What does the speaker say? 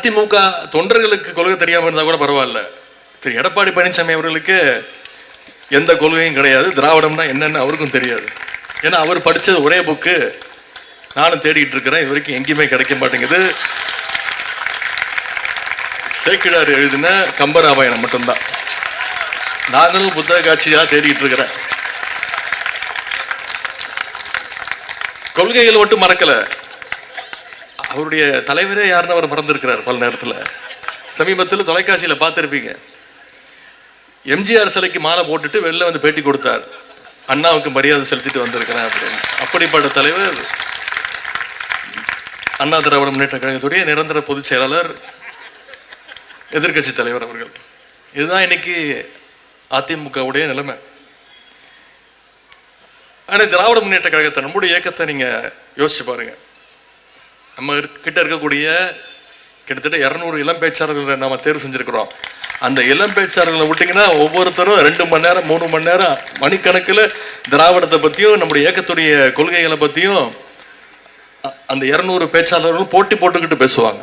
அதிமுக தொண்டர்களுக்கு கொள்கை தெரியாமல் இருந்தால் கூட பரவாயில்ல, திரு எடப்பாடி பழனிசாமி அவர்களுக்கு எந்த கொள்கையும் கிடையாது. திராவிடம்னா என்னன்னு அவருக்கும் தெரியாது. ஏன்னா அவர் படித்தது ஒரே புக்கு, நானும் தேடிக்கிட்டு இருக்கிறேன், இது வரைக்கும் எங்கேயுமே கிடைக்க மாட்டேங்குது. சேக்கிழார் எழுதின கம்பராமாயணம் மட்டும்தான். நாங்களும் புத்தக காட்சியாக தேடிக்கிட்டு இருக்கிறேன். கொள்கைகள் மட்டும் மறக்கல, அவருடைய தலைவரே யாருன்னு அவர் மறந்துருக்கிறார் பல நேரத்தில். சமீபத்தில் தொலைக்காட்சியில் பார்த்துருப்பீங்க, எம்ஜிஆர் சிலைக்கு மாலை போட்டுட்டு வெளில வந்து பேட்டி கொடுத்தார், அண்ணாவுக்கு மரியாதை செலுத்திட்டு வந்திருக்கிறேன் அப்படின்னு. அப்படிப்பட்ட தலைவர் அண்ணா திராவிட முன்னேற்ற கழகத்துடைய நிரந்தர பொதுச் செயலாளர், எதிர்கட்சி தலைவர் அவர்கள். இதுதான் இன்னைக்கு அதிமுகவுடைய நிலைமை. ஆனால் திராவிட முன்னேற்ற கழகத்தை, நம்முடைய இயக்கத்தை நீங்க யோசிச்சு பாருங்க. நம்ம கிட்ட இருக்கக்கூடிய கிட்டத்தட்ட 200 இளம் பேச்சாளர்களை நாம தேர்வு செஞ்சிருக்கிறோம். அந்த இளம் பேச்சாளர்களை விட்டீங்கன்னா ஒவ்வொருத்தரும் 2 மணி நேரம் 3 மணி நேரம் மணிக்கணக்கில் திராவிடத்தை பற்றியும் நம்முடைய இயக்கத்துடைய கொள்கைகளை பற்றியும் அந்த 200 பேச்சாளர்களும் போட்டி போட்டுக்கிட்டு பேசுவாங்க.